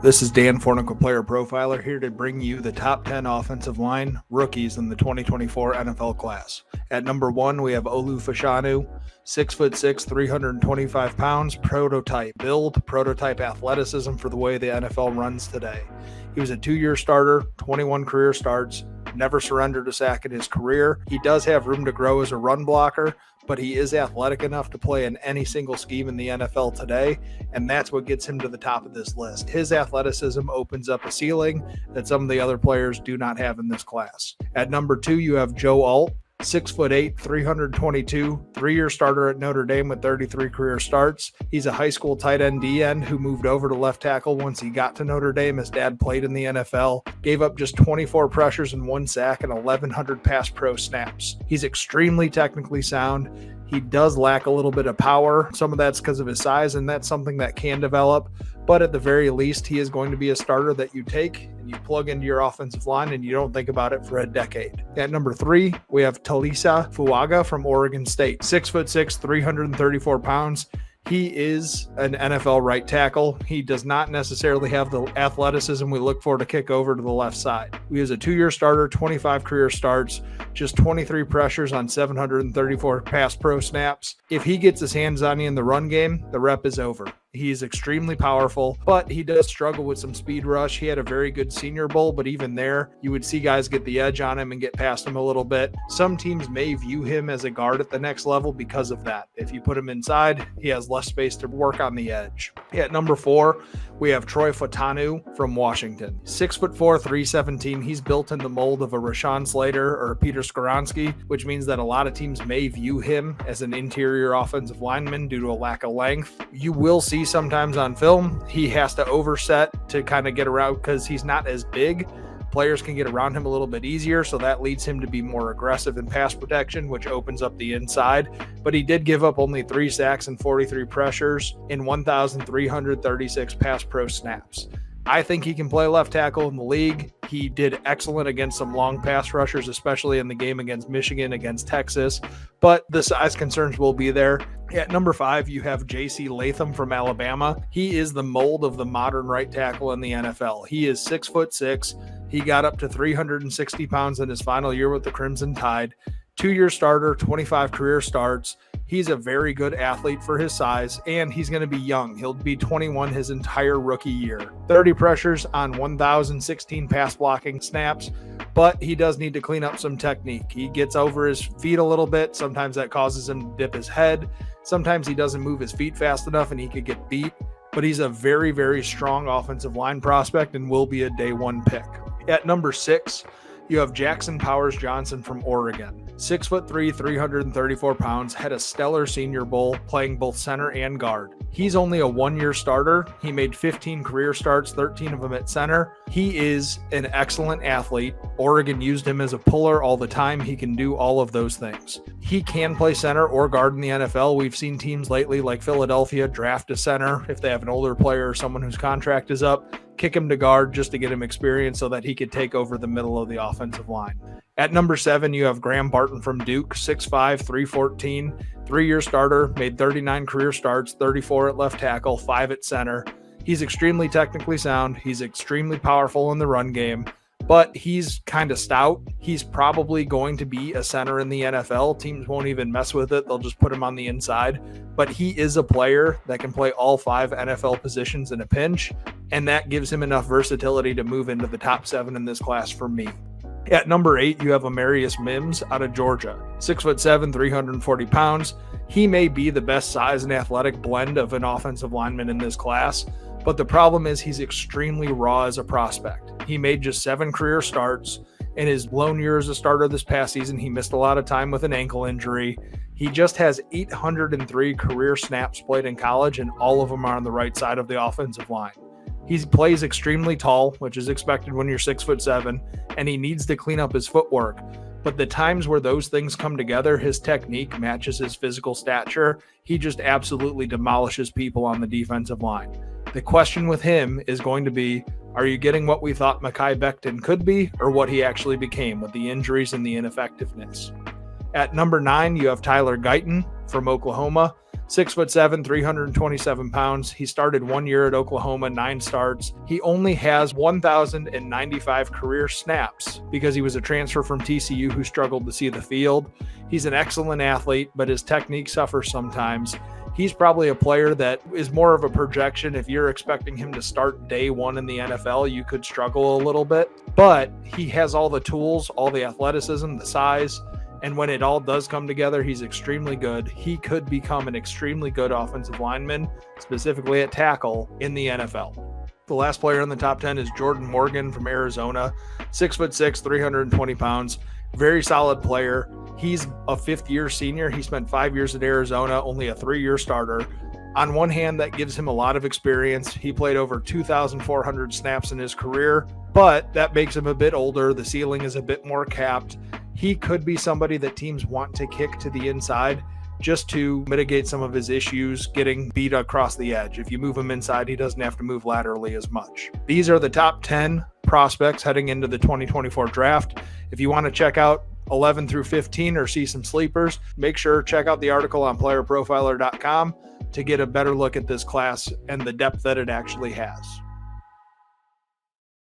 This is Dan Fornicle, Player Profiler, here to bring you the top 10 offensive line rookies in the 2024 NFL class. At number 1, we have Fanu, 6'6", 325 pounds, prototype build, prototype athleticism for the way the NFL runs today. He was a 2-year starter, 21 career starts, never surrendered a sack in his career. He does have room to grow as a run blocker, but he is athletic enough to play in any single scheme in the NFL today, and that's what gets him to the top of this list. His athleticism opens up a ceiling that some of the other players do not have in this class. At number 2, you have Joealkyl, 6'8", 322, 3-year starter at Notre Dame with 33 career starts. He's a high school tight end D-end who moved over to left tackle once he got to Notre Dame. His dad played in the NFL, gave up just 24 pressures and 1 sack and 1,100 pass pro snaps. He's extremely technically sound. He does lack a little bit of power. Some of that's because of his size, and that's something that can develop. But at the very least, he is going to be a starter that you take and you plug into your offensive line and you don't think about it for a decade. At number 3, we have TSA Fuaga from Oregon State, 6'6", 334 pounds. He is an NFL right tackle. He does not necessarily have the athleticism we look for to kick over to the left side. He is a 2-year starter, 25 career starts, just 23 pressures on 734 pass pro snaps. If he gets his hands on you in the run game, the rep is over. He's extremely powerful, but he does struggle with some speed rush. He had a very good Senior Bowl, but even there, you would see guys get the edge on him and get past him a little bit. Some teams may view him as a guard at the next level because of that. If you put him inside, he has less space to work on the edge. At number 4, we have Fanu from Washington, 6'4", 317. He's built in the mold of a Rashawn Slater or a Peter Skoronski, which means that a lot of teams may view him as an interior offensive lineman due to a lack of length. You will see sometimes on film, he has to overset to kind of get around because he's not as big. Players can get around him a little bit easier, so that leads him to be more aggressive in pass protection, which opens up the inside. But he did give up only 3 sacks and 43 pressures in 1,336 pass pro snaps. I think he can play left tackle in the league. He did excellent against some long pass rushers, especially in the game against Michigan, against Texas, but the size concerns will be there. At number 5, you have J.C. Latham from Alabama. He is the mold of the modern right tackle in the NFL. He is 6'6". He got up to 360 pounds in his final year with the Crimson Tide. 2-year starter, 25 career starts. He's a very good athlete for his size, and he's going to be young. He'll be 21 his entire rookie year. 30 pressures on 1,016 pass blocking snaps, but he does need to clean up some technique. He gets over his feet a little bit. Sometimes that causes him to dip his head. Sometimes he doesn't move his feet fast enough and he could get beat, but he's a very, very strong offensive line prospect and will be a day 1 pick. At number 6, you have Jackson Powers Johnson from Oregon. 6'3", 334 pounds, had a stellar Senior Bowl playing both center and guard. He's only a 1-year starter. He made 15 career starts, 13 of them at center. He is an excellent athlete. Oregon used him as a puller all the time. He can do all of those things. He can play center or guard in the NFL. We've seen teams lately like Philadelphia draft a center if they have an older player or someone whose contract is up, kick him to guard just to get him experience so that he could take over the middle of the offensive line. At number 7, you have Barton from Duke, 6'5", 314, 3-year starter, made 39 career starts, 34 at left tackle, 5 at center. He's extremely technically sound. He's extremely powerful in the run game, but he's kind of stout. He's probably going to be a center in the NFL. Teams won't even mess with it. They'll just put him on the inside. But he is a player that can play all 5 NFL positions in a pinch, and that gives him enough versatility to move into the top 7 in this class for me. At number 8, you have Amari Mims out of Georgia, 6'7", 340 pounds. He may be the best size and athletic blend of an offensive lineman in this class, but the problem is he's extremely raw as a prospect. He made just 7 career starts. In his lone year as a starter this past season, he missed a lot of time with an ankle injury. He just has 803 career snaps played in college, and all of them are on the right side of the offensive line. He plays extremely tall, which is expected when you're 6'7", and he needs to clean up his footwork. But the times where those things come together, his technique matches his physical stature. He just absolutely demolishes people on the defensive line. The question with him is going to be, are you getting what we thought Mekhi Becton could be, or what he actually became with the injuries and the ineffectiveness? At number 9, you have Tyler Guyton from Oklahoma, 6'7", 327 pounds. He started 1 year at Oklahoma, 9 starts. He only has 1,095 career snaps because he was a transfer from TCU who struggled to see the field. He's an excellent athlete, but his technique suffers sometimes. He's probably a player that is more of a projection. If you're expecting him to start day one in the NFL, you could struggle a little bit, but he has all the tools, all the athleticism, the size, and when it all does come together, he's extremely good. He could become an extremely good offensive lineman, specifically at tackle in the NFL. The last player in the top 10 is Jordan Morgan from Arizona, 6'6", 320 pounds. Very solid player. He's a fifth-year senior. He spent 5 years at Arizona, only a 3-year starter. On one hand, that gives him a lot of experience. He played over 2,400 snaps in his career, but that makes him a bit older. The ceiling is a bit more capped. He could be somebody that teams want to kick to the inside just to mitigate some of his issues getting beat across the edge. If you move him inside, he doesn't have to move laterally as much. These are the top 10 prospects heading into the 2024 draft. If you want to check out 11 through 15 or see some sleepers, make sure check out the article on playerprofiler.com to get a better look at this class and the depth that it actually has.